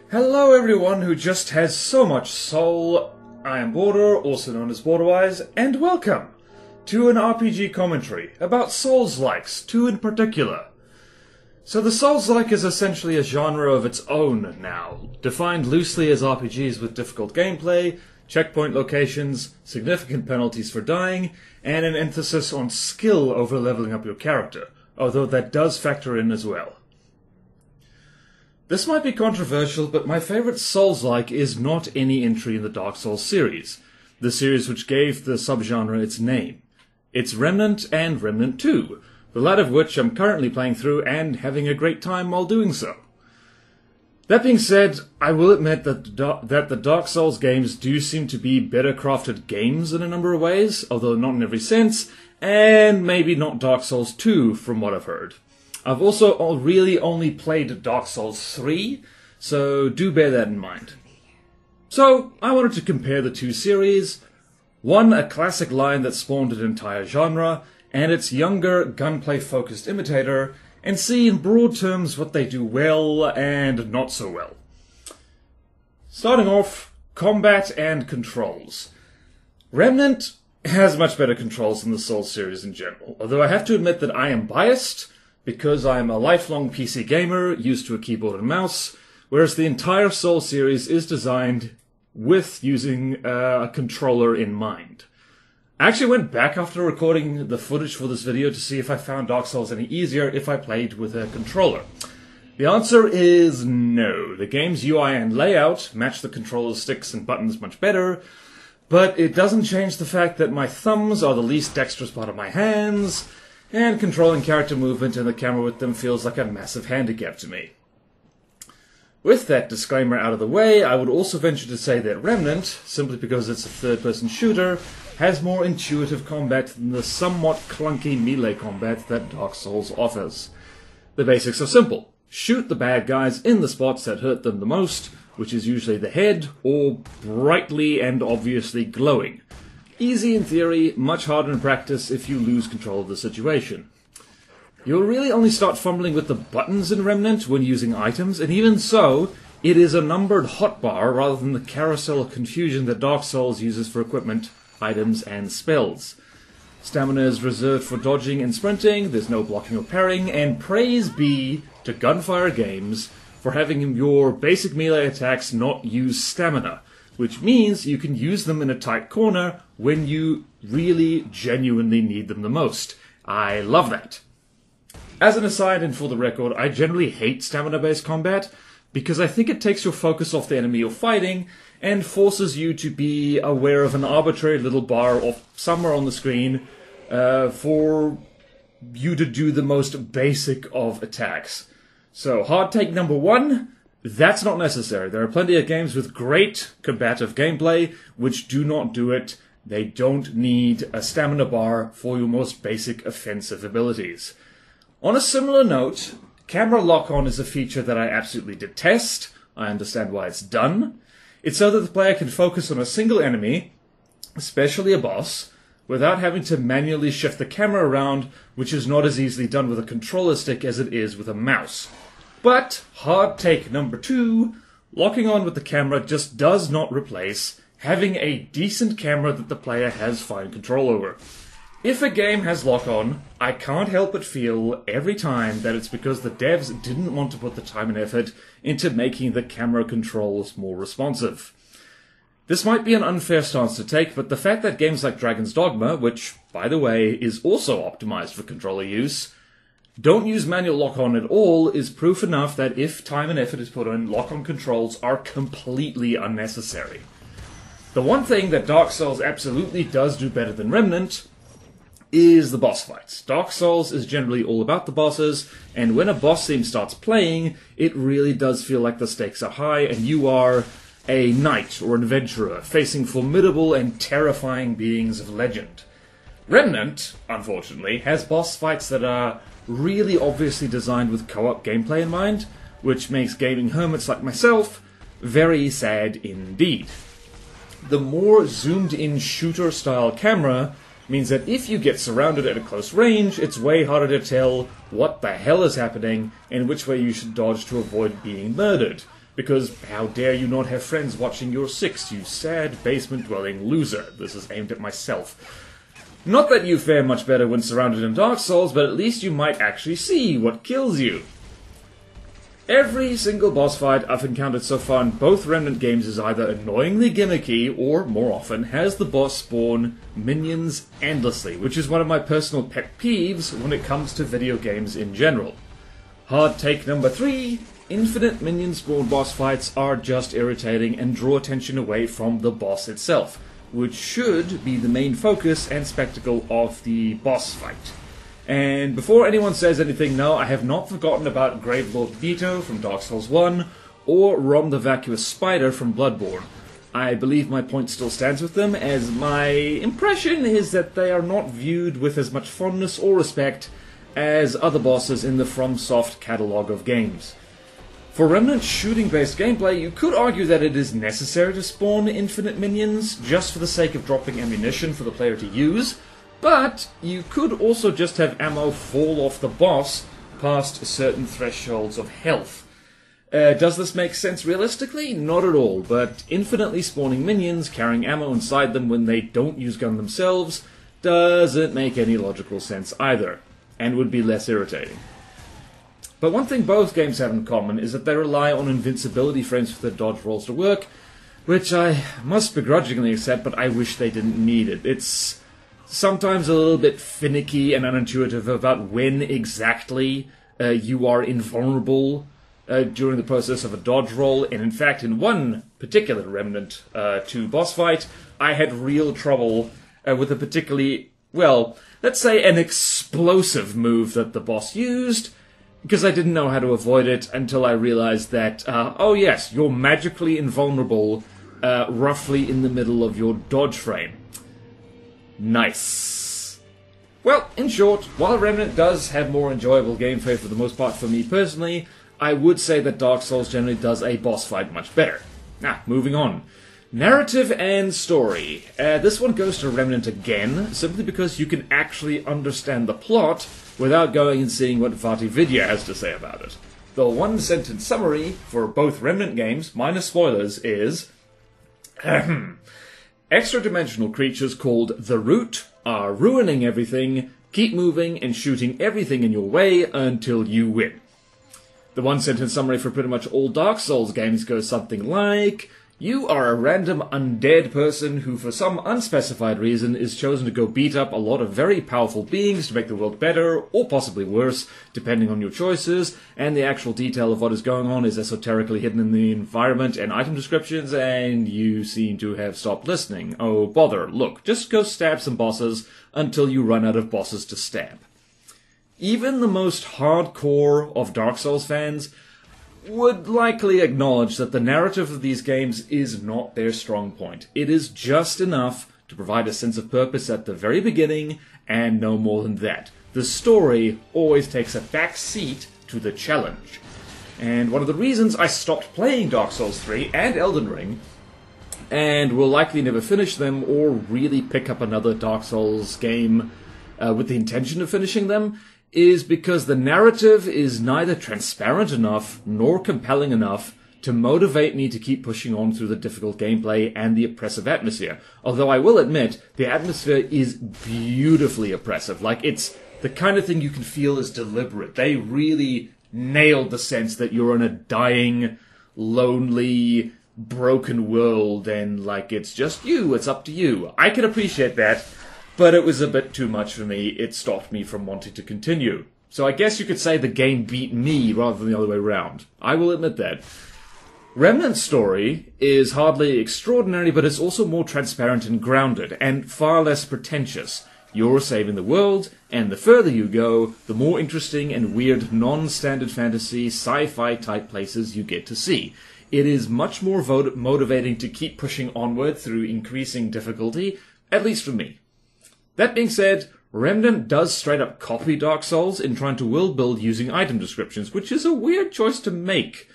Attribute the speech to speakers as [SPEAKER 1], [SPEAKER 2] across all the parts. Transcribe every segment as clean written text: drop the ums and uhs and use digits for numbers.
[SPEAKER 1] Hello everyone who just has so much soul. I am Border, also known as Borderwise, and welcome to an RPG commentary about Souls-likes, two in particular. So the Souls-like is essentially a genre of its own now, defined loosely as RPGs with difficult gameplay, checkpoint locations, significant penalties for dying, and an emphasis on skill over leveling up your character, although that does factor in as well. This might be controversial, but my favourite Souls-like is not any entry in the Dark Souls series, the series which gave the subgenre its name. It's Remnant and Remnant 2, the latter of which I'm currently playing through and having a great time while doing so. That being said, I will admit that the Dark Souls games do seem to be better crafted games in a number of ways, although not in every sense, and maybe not Dark Souls 2 from what I've heard. I've also really only played Dark Souls 3, so do bear that in mind. So, I wanted to compare the two series, one a classic line that spawned an entire genre, and its younger, gunplay-focused imitator, and see in broad terms what they do well and not so well. Starting off, combat and controls. Remnant has much better controls than the Souls series in general, although I have to admit that I am biased, because I'm a lifelong PC gamer, used to a keyboard and mouse, whereas the entire Souls series is designed with using a controller in mind. I actually went back after recording the footage for this video to see if I found Dark Souls any easier if I played with a controller. The answer is no. The game's UI and layout match the controller's sticks and buttons much better, but it doesn't change the fact that my thumbs are the least dexterous part of my hands, and controlling character movement and the camera with them feels like a massive handicap to me. With that disclaimer out of the way, I would also venture to say that Remnant, simply because it's a third-person shooter, has more intuitive combat than the somewhat clunky melee combat that Dark Souls offers. The basics are simple. Shoot the bad guys in the spots that hurt them the most, which is usually the head, or brightly and obviously glowing. Easy in theory, much harder in practice if you lose control of the situation. You'll really only start fumbling with the buttons in Remnant when using items, and even so, it is a numbered hotbar rather than the carousel of confusion that Dark Souls uses for equipment, items, and spells. Stamina is reserved for dodging and sprinting, there's no blocking or parrying, and praise be to Gunfire Games for having your basic melee attacks not use stamina, which means you can use them in a tight corner when you really genuinely need them the most. I love that. As an aside, and for the record, I generally hate stamina-based combat because I think it takes your focus off the enemy you're fighting and forces you to be aware of an arbitrary little bar off somewhere on the screen for you to do the most basic of attacks. So, hard take number one, that's not necessary. There are plenty of games with great combative gameplay which do not do it. They don't need a stamina bar for your most basic offensive abilities. On a similar note, camera lock-on is a feature that I absolutely detest. I understand why it's done. It's so that the player can focus on a single enemy, especially a boss, without having to manually shift the camera around, which is not as easily done with a controller stick as it is with a mouse. But, hard take number two, locking on with the camera just does not replace having a decent camera that the player has fine control over. If a game has lock-on, I can't help but feel every time that it's because the devs didn't want to put the time and effort into making the camera controls more responsive. This might be an unfair stance to take, but the fact that games like Dragon's Dogma, which, by the way, is also optimized for controller use, don't use manual lock-on at all is proof enough that if time and effort is put in, lock-on controls are completely unnecessary. The one thing that Dark Souls absolutely does do better than Remnant is the boss fights. Dark Souls is generally all about the bosses, and when a boss theme starts playing, it really does feel like the stakes are high, and you are a knight or an adventurer facing formidable and terrifying beings of legend. Remnant, unfortunately, has boss fights that are really obviously designed with co-op gameplay in mind, which makes gaming hermits like myself very sad indeed. The more zoomed-in shooter-style camera means that if you get surrounded at a close range, it's way harder to tell what the hell is happening and which way you should dodge to avoid being murdered, Because how dare you not have friends watching your six, you sad basement-dwelling loser. This is aimed at myself. Not that you fare much better when surrounded in Dark Souls, but at least you might actually see what kills you. Every single boss fight I've encountered so far in both Remnant games is either annoyingly gimmicky, or, more often, has the boss spawn minions endlessly, which is one of my personal pet peeves when it comes to video games in general. Hard take number 3, infinite minion spawn boss fights are just irritating and draw attention away from the boss itself, which should be the main focus and spectacle of the boss fight. And before anyone says anything, no, I have not forgotten about Gravelord Vito from Dark Souls 1, or Rom the Vacuous Spider from Bloodborne. I believe my point still stands with them, as my impression is that they are not viewed with as much fondness or respect as other bosses in the FromSoft catalogue of games. For Remnant shooting-based gameplay, you could argue that it is necessary to spawn infinite minions, just for the sake of dropping ammunition for the player to use, but you could also just have ammo fall off the boss past certain thresholds of health. Does this make sense realistically? Not at all, but infinitely spawning minions carrying ammo inside them when they don't use gun themselves doesn't make any logical sense either, and would be less irritating. But one thing both games have in common is that they rely on invincibility frames for their dodge rolls to work, which I must begrudgingly accept, but I wish they didn't need it. It's sometimes a little bit finicky and unintuitive about when exactly you are invulnerable during the process of a dodge roll, and in fact in one particular Remnant 2 boss fight, I had real trouble with a particularly, well, let's say an explosive move that the boss used, because I didn't know how to avoid it until I realized that, oh yes, you're magically invulnerable roughly in the middle of your dodge frame. Nice. Well, in short, while Remnant does have more enjoyable gameplay for the most part for me personally, I would say that Dark Souls generally does a boss fight much better. Now, moving on. Narrative and story. This one goes to Remnant again, simply because you can actually understand the plot without going and seeing what VatiVidya has to say about it. The one-sentence summary for both Remnant games, minus spoilers, is extra-dimensional creatures called The Root are ruining everything, keep moving and shooting everything in your way until you win. The one-sentence summary for pretty much all Dark Souls games goes something like, you are a random undead person who for some unspecified reason is chosen to go beat up a lot of very powerful beings to make the world better, or possibly worse, depending on your choices, and the actual detail of what is going on is esoterically hidden in the environment and item descriptions, and you seem to have stopped listening. Oh, bother, look, just go stab some bosses until you run out of bosses to stab. Even the most hardcore of Dark Souls fans would likely acknowledge that the narrative of these games is not their strong point. It is just enough to provide a sense of purpose at the very beginning, and no more than that. The story always takes a back seat to the challenge. And one of the reasons I stopped playing Dark Souls 3 and Elden Ring, and will likely never finish them or really pick up another Dark Souls game with the intention of finishing them, is because the narrative is neither transparent enough nor compelling enough to motivate me to keep pushing on through the difficult gameplay and the oppressive atmosphere. Although I will admit, the atmosphere is beautifully oppressive. Like, it's the kind of thing you can feel is deliberate. They really nailed the sense that you're in a dying, lonely, broken world, and like, it's just you, it's up to you. I can appreciate that, but it was a bit too much for me. It stopped me from wanting to continue. So I guess you could say the game beat me rather than the other way around. I will admit that. Remnant's story is hardly extraordinary, but it's also more transparent and grounded, and far less pretentious. You're saving the world, and the further you go, the more interesting and weird non-standard fantasy, sci-fi type places you get to see. It is much more motivating to keep pushing onward through increasing difficulty, at least for me. That being said, Remnant does straight up copy Dark Souls in trying to world build using item descriptions, which is a weird choice to make.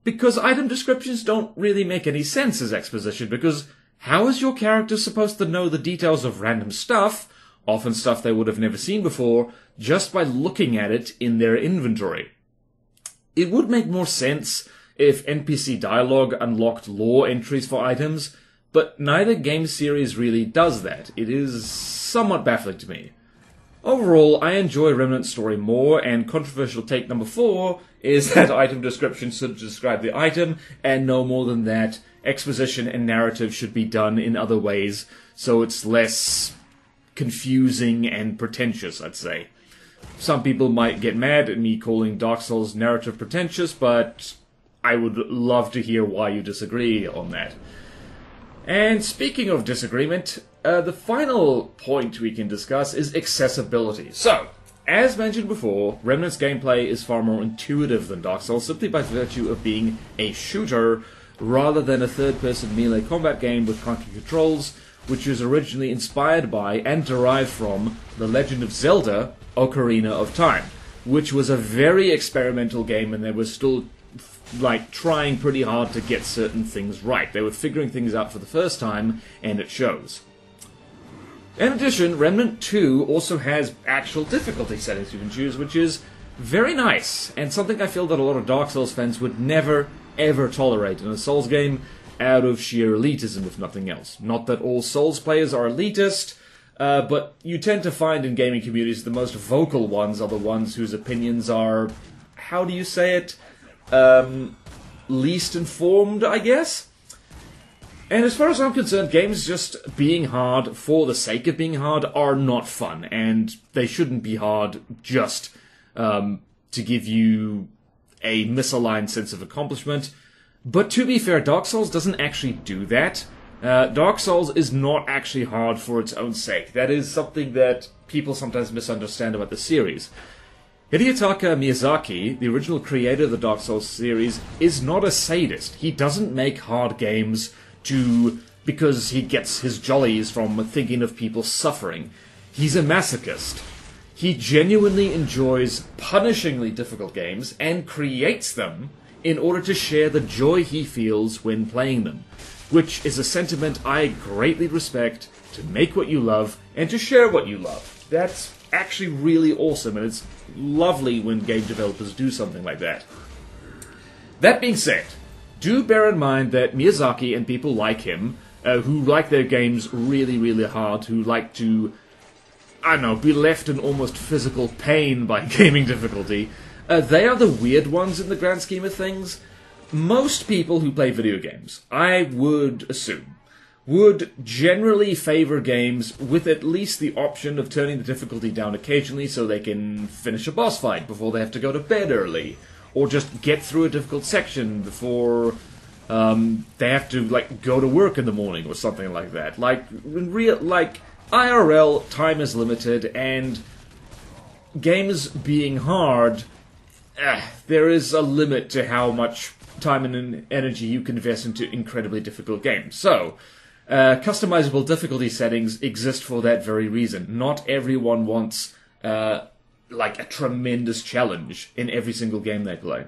[SPEAKER 1] Because item descriptions don't really make any sense as exposition, because how is your character supposed to know the details of random stuff, often stuff they would have never seen before, just by looking at it in their inventory? It would make more sense if NPC dialogue unlocked lore entries for items, but neither game series really does that. It is somewhat baffling to me. Overall, I enjoy Remnant's story more, and controversial take number 4 is that item description should describe the item, and no more than that. Exposition and narrative should be done in other ways, so it's less confusing and pretentious, I'd say. Some people might get mad at me calling Dark Souls narrative pretentious, but I would love to hear why you disagree on that. And speaking of disagreement, the final point we can discuss is accessibility. So, as mentioned before, Remnant's gameplay is far more intuitive than Dark Souls simply by virtue of being a shooter rather than a third-person melee combat game with clunky controls, which was originally inspired by and derived from The Legend of Zelda: Ocarina of Time, which was a very experimental game, and they were still trying pretty hard to get certain things right. They were figuring things out for the first time, and it shows. In addition, Remnant 2 also has actual difficulty settings you can choose, which is very nice, and something I feel that a lot of Dark Souls fans would never, ever tolerate in a Souls game out of sheer elitism, if nothing else. Not that all Souls players are elitist, but you tend to find in gaming communities the most vocal ones are the ones whose opinions are, how do you say it, least informed, I guess? And as far as I'm concerned, games just being hard for the sake of being hard are not fun, and they shouldn't be hard just to give you a misaligned sense of accomplishment. But to be fair, Dark Souls doesn't actually do that. Dark Souls is not actually hard for its own sake. That is something that people sometimes misunderstand about the series. Hidetaka Miyazaki, the original creator of the Dark Souls series, is not a sadist. He doesn't make hard games because he gets his jollies from thinking of people suffering. He's a masochist. He genuinely enjoys punishingly difficult games and creates them in order to share the joy he feels when playing them, which is a sentiment I greatly respect, to make what you love and to share what you love. That's actually really awesome, and it's lovely when game developers do something like that. That being said, do bear in mind that Miyazaki and people like him, who like their games really, really hard, who like to, I don't know, be left in almost physical pain by gaming difficulty, they are the weird ones in the grand scheme of things. Most people who play video games, I would assume, would generally favor games with at least the option of turning the difficulty down occasionally so they can finish a boss fight before they have to go to bed early, or just get through a difficult section before they have to go to work in the morning or something like that. IRL, time is limited, and games being hard, there is a limit to how much time and energy you can invest into incredibly difficult games. So, customizable difficulty settings exist for that very reason. Not everyone wants a tremendous challenge in every single game they play.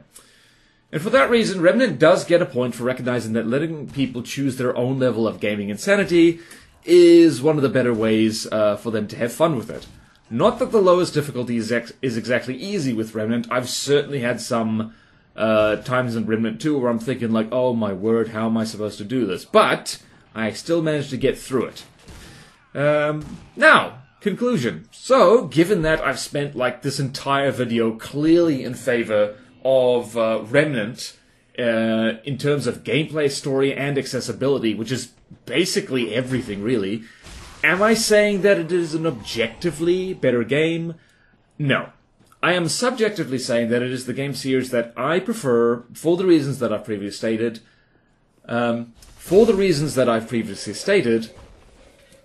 [SPEAKER 1] And for that reason, Remnant does get a point for recognizing that letting people choose their own level of gaming insanity is one of the better ways for them to have fun with it. Not that the lowest difficulty is exactly easy with Remnant. I've certainly had some times in Remnant 2 where I'm thinking oh my word, how am I supposed to do this? But I still managed to get through it. Now, conclusion. So, given that I've spent this entire video clearly in favor of Remnant in terms of gameplay, story, and accessibility, which is basically everything really, am I saying that it is an objectively better game? No. I am subjectively saying that it is the game series that I prefer for the reasons that I've previously stated.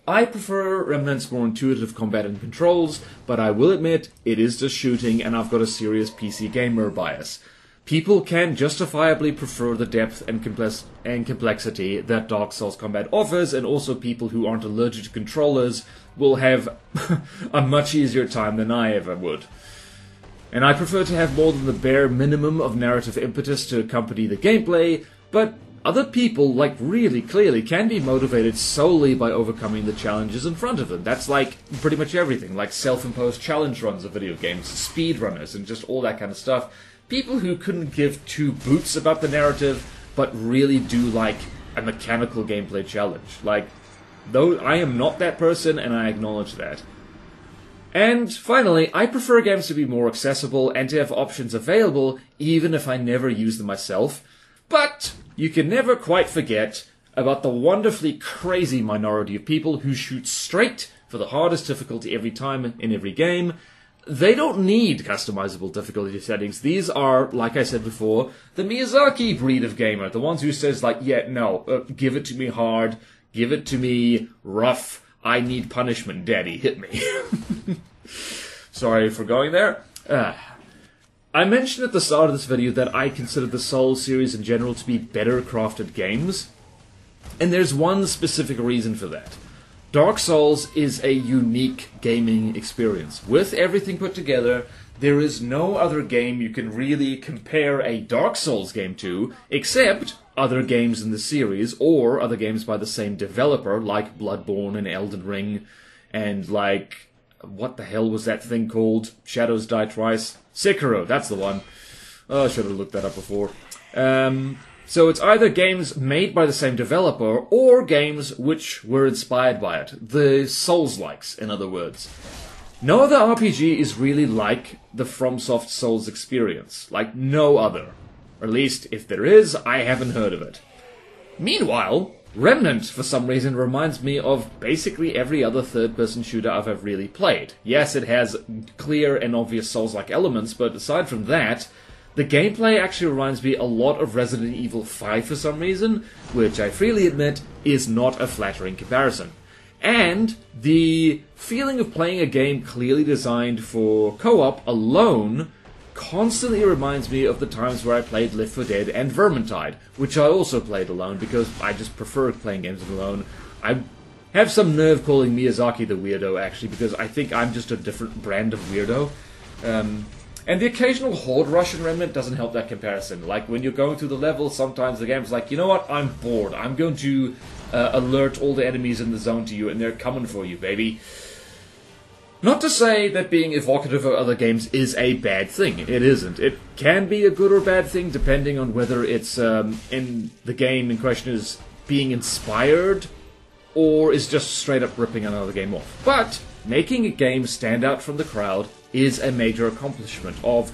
[SPEAKER 1] I prefer Remnant's more intuitive combat and controls, but I will admit, it is just shooting and I've got a serious PC gamer bias. People can justifiably prefer the depth and complexity that Dark Souls combat offers, and also people who aren't allergic to controllers will have a much easier time than I ever would. And I prefer to have more than the bare minimum of narrative impetus to accompany the gameplay, but other people, really clearly, can be motivated solely by overcoming the challenges in front of them. That's pretty much everything, self-imposed challenge runs of video games, speedrunners, and just all that kind of stuff. people who couldn't give two boots about the narrative, but really do like a mechanical gameplay challenge. Like, though I am not that person, and I acknowledge that. And finally, I prefer games to be more accessible and to have options available, even if I never use them myself. But you can never quite forget about the wonderfully crazy minority of people who shoot straight for the hardest difficulty every time in every game. They don't need customizable difficulty settings. These are, like I said before, the Miyazaki breed of gamer. The ones who says, like, yeah, no, give it to me hard, give it to me rough, I need punishment, daddy, hit me. Sorry for going there. I mentioned at the start of this video that I consider the Souls series in general to be better crafted games. And there's one specific reason for that. Dark Souls is a unique gaming experience. With everything put together, there is no other game you can really compare a Dark Souls game to, except other games in the series, or other games by the same developer, like Bloodborne and Elden Ring, and like, what the hell was that thing called? Shadows Die Twice? Sekiro, that's the one. Oh, I should have looked that up before. So it's either games made by the same developer, or games which were inspired by it. The Souls-likes, in other words. No other RPG is really like the FromSoft Souls experience. Like no other. Or at least, if there is, I haven't heard of it. Meanwhile, Remnant, for some reason, reminds me of basically every other third-person shooter I've ever really played. Yes, it has clear and obvious Souls-like elements, but aside from that, the gameplay actually reminds me a lot of Resident Evil 5 for some reason, which I freely admit is not a flattering comparison. And the feeling of playing a game clearly designed for co-op alone constantly reminds me of the times where I played Left 4 Dead and Vermintide, which I also played alone because I just prefer playing games alone. I have some nerve calling Miyazaki the weirdo, actually, because I think I'm just a different brand of weirdo. And the occasional horde rush in Remnant doesn't help that comparison. Like, when you're going through the level, sometimes the game's like, you know what, I'm bored. I'm going to alert all the enemies in the zone to you, and they're coming for you, baby. Not to say that being evocative of other games is a bad thing. It isn't. It can be a good or bad thing, depending on whether it's in the game in question is being inspired, or is just straight up ripping another game off. But making a game stand out from the crowd is a major accomplishment of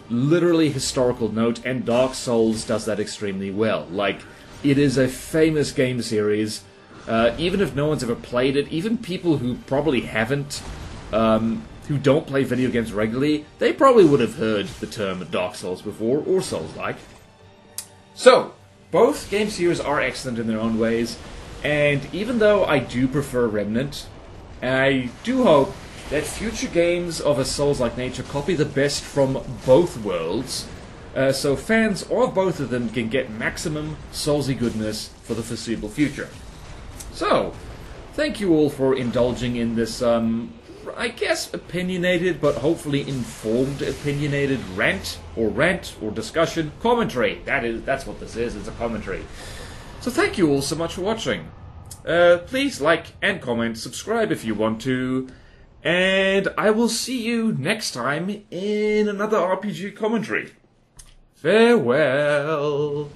[SPEAKER 1] literally historical note, and Dark Souls does that extremely well. Like, it is a famous game series. Even if no one's ever played it, even people who probably haven't, who don't play video games regularly, they probably would have heard the term Dark Souls before, or Souls-like. So, both game series are excellent in their own ways, and even though I do prefer Remnant, I do hope that future games of a Souls-like nature copy the best from both worlds, so fans of both of them can get maximum Soulsy goodness for the foreseeable future. So, thank you all for indulging in this, I guess, opinionated, but hopefully informed opinionated rant or discussion, commentary. That's what this is, it's a commentary. So thank you all so much for watching. Please like and comment, subscribe if you want to, and I will see you next time in another RPG commentary. Farewell.